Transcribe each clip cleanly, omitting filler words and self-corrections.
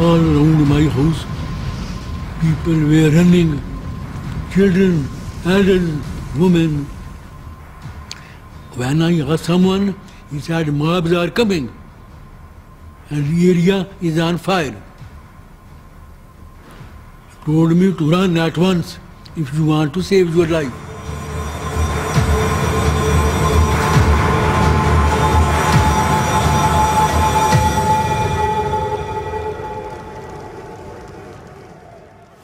all around my house. People were running, children, elders, women. When I asked someone, he said mobs are coming and the area is on fire. He told me to run at once if you want to save your life.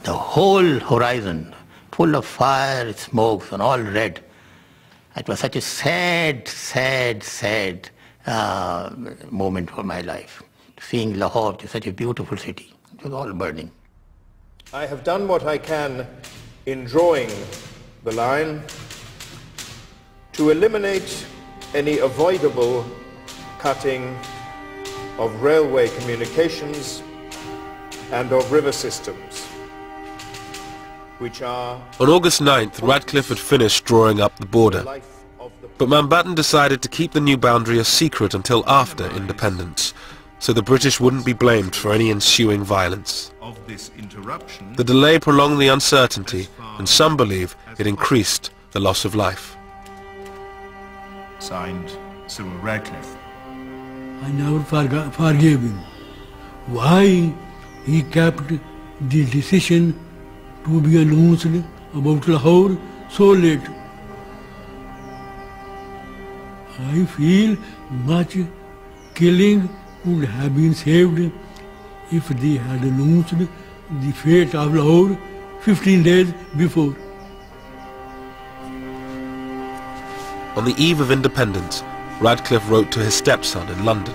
The whole horizon full of fire, smokes and all red. It was such a sad, sad, sad moment for my life. Seeing Lahore, such a beautiful city, it was all burning. I have done what I can in drawing the line to eliminate any avoidable cutting of railway communications and of river systems, which are... On August 9th, Radcliffe had finished drawing up the border, but Mountbatten decided to keep the new boundary a secret until after independence, so the British wouldn't be blamed for any ensuing violence. The delay prolonged the uncertainty, and some believe it increased the loss of life. Signed, Cyril Radcliffe. I never forgave him. Why he kept the decision to be announced about Lahore so late? I feel much killing would have been saved if they had announced the fate of Lahore 15 days before. On the eve of independence, Radcliffe wrote to his stepson in London.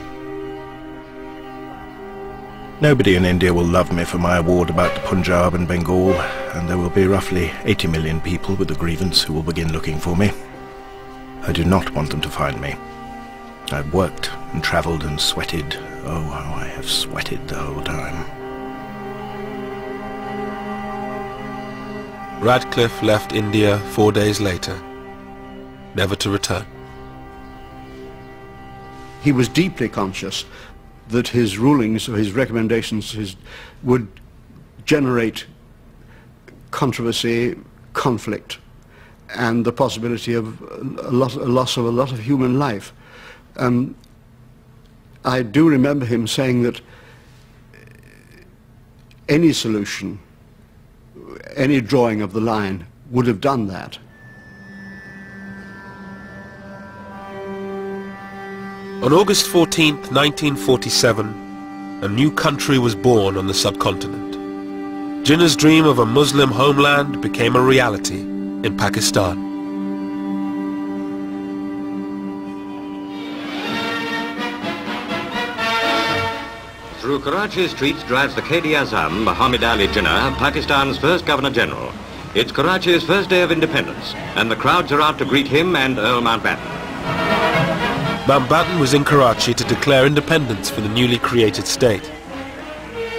Nobody in India will love me for my award about the Punjab and Bengal, and there will be roughly 80 million people with a grievance who will begin looking for me. I do not want them to find me. I've worked and travelled and sweated. Oh, how I have sweated the whole time. Radcliffe left India 4 days later, never to return. He was deeply conscious that his rulings or his recommendations would generate controversy, conflict, and the possibility of a loss of a lot of human life. I do remember him saying that any solution, any drawing of the line would have done that. On August 14th, 1947, a new country was born on the subcontinent. Jinnah's dream of a Muslim homeland became a reality in Pakistan. Through Karachi streets drives the Quaid-e-Azam, Muhammad Ali Jinnah, Pakistan's first Governor-General. It's Karachi's first day of independence, and the crowds are out to greet him and Earl Mountbatten. Mountbatten was in Karachi to declare independence for the newly created state.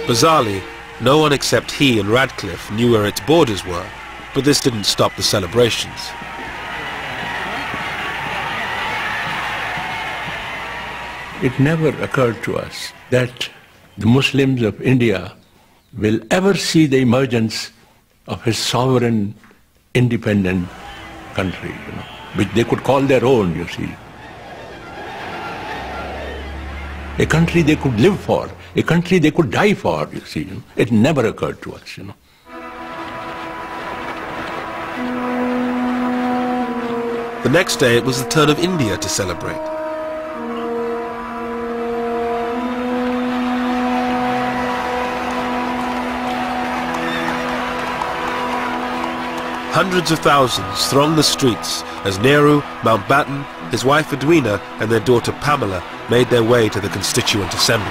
Bizarrely, no one except he and Radcliffe knew where its borders were, but this didn't stop the celebrations. It never occurred to us that the Muslims of India will ever see the emergence of a sovereign, independent country, which they could call their own, you see. A country they could live for, a country they could die for, you see. It never occurred to us, The next day it was the turn of India to celebrate. Hundreds of thousands thronged the streets as Nehru, Mountbatten, his wife Edwina and their daughter Pamela made their way to the Constituent Assembly.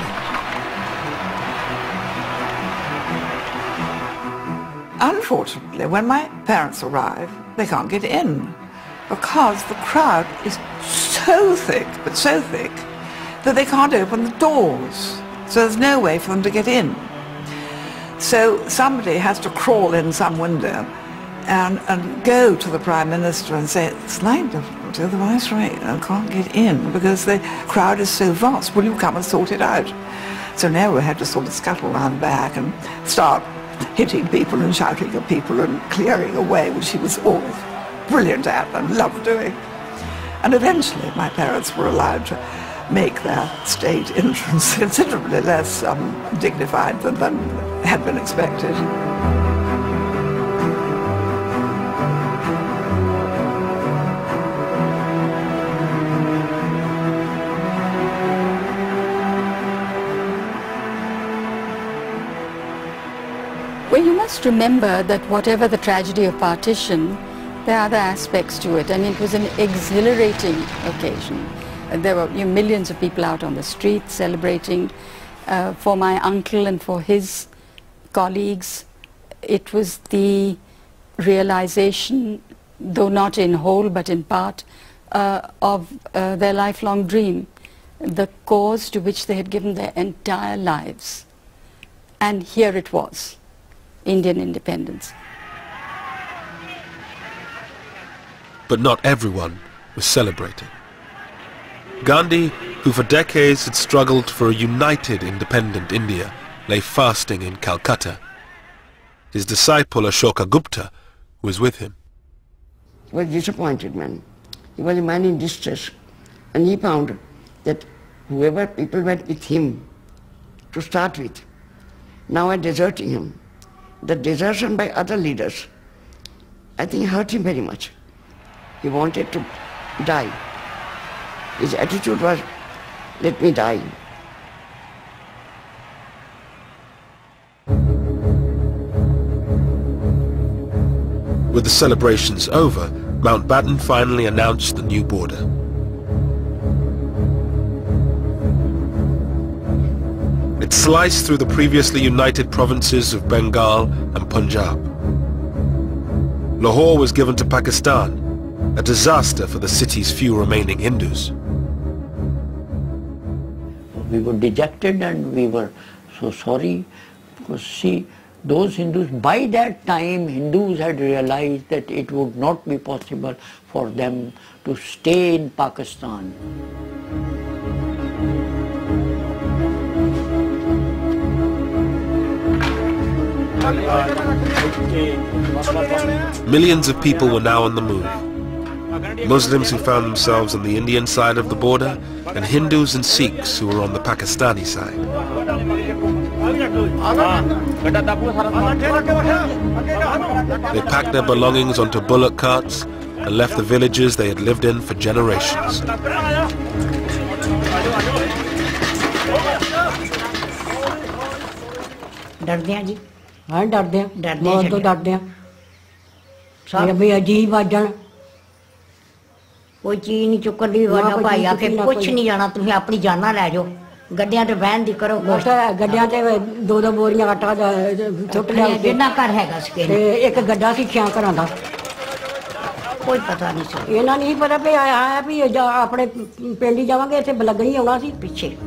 Unfortunately, when my parents arrive, they can't get in because the crowd is so thick, but so thick, that they can't open the doors. So there's no way for them to get in. So somebody has to crawl in some window and go to the Prime Minister and say, it's slight difficulty, the Viceroy can't get in because the crowd is so vast, will you come and sort it out? So now we had to sort of scuttle round back and start hitting people and shouting at people and clearing away, which he was always brilliant at and loved doing. And eventually my parents were allowed to make their state entrance considerably less dignified than had been expected. Well, you must remember that whatever the tragedy of partition, there are other aspects to it, and it was an exhilarating occasion. There were millions of people out on the street celebrating. For my uncle and for his colleagues, it was the realization, though not in whole but in part, of their lifelong dream, the cause to which they had given their entire lives. And here it was, Indian independence. But not everyone was celebrating. Gandhi, who for decades had struggled for a united independent India, lay fasting in Calcutta. His disciple Ashoka Gupta was with him. He was a disappointed man. He was a man in distress, and he found that whoever people went with him to start with, now are deserting him. The desertion by other leaders, I think, hurt him very much. He wanted to die. His attitude was, let me die. With the celebrations over, Mountbatten finally announced the new border. It sliced through the previously united provinces of Bengal and Punjab. Lahore was given to Pakistan, a disaster for the city's few remaining Hindus. We were dejected and we were so sorry, because see, those Hindus, by that time Hindus had realized that it would not be possible for them to stay in Pakistan. Millions of people were now on the move. Muslims who found themselves on the Indian side of the border, and Hindus and Sikhs who were on the Pakistani side. They packed their belongings onto bullock carts and left the villages they had lived in for generations. डरते हैं जी, हाँ डरते हैं, बहुत तो डरते हैं। सब भी अजीब आजन कोई चीज नहीं चुकनी, वाला भाई आके कुछ नहीं जाना, तुम्हें अपनी जाना ले जाओ, गड्डियां ते बहन दी करो, गड्डियां ते दो दो बोरियां आटा सुट लिया, जिन्ना घर हैगा सके एक गड्ढा सी 6 घरां दा, कोई पता नहीं सी, इन्हां नहीं पता भी आया भी अपने पिंड ही जावांगे, इत्थे लगणी आउणा सी पिछे।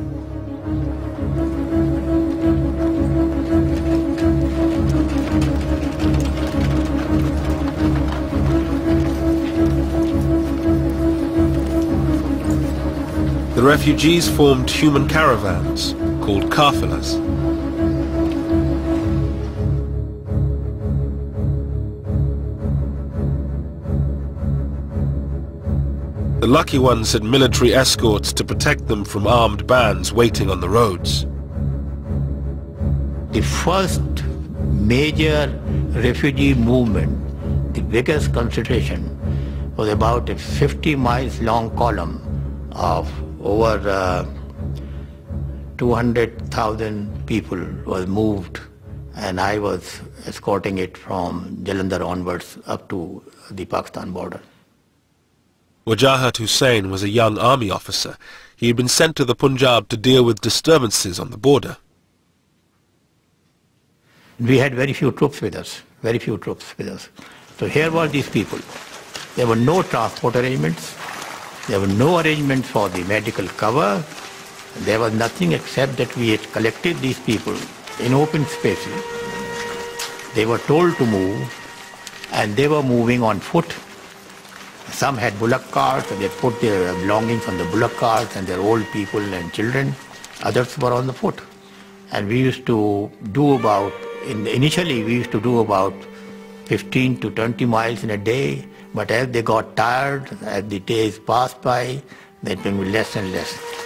The refugees formed human caravans called kafilas. The lucky ones had military escorts to protect them from armed bands waiting on the roads. The first major refugee movement, the biggest concentration, was about a 50 miles long column of over 200,000 people was moved, and I was escorting it from Jalandhar onwards up to the Pakistan border. Wajahat Hussain was a young army officer. He had been sent to the Punjab to deal with disturbances on the border. We had very few troops with us, very few troops with us. So here were these people. There were no transport arrangements. There were no arrangements for the medical cover. There was nothing except that we had collected these people in open spaces. They were told to move, and they were moving on foot. Some had bullock carts, and they put their belongings on the bullock carts, and their old people and children. Others were on the foot. And we used to do about, initially we used to do about 15 to 20 miles in a day, but as they got tired, as the days passed by, they became less and less.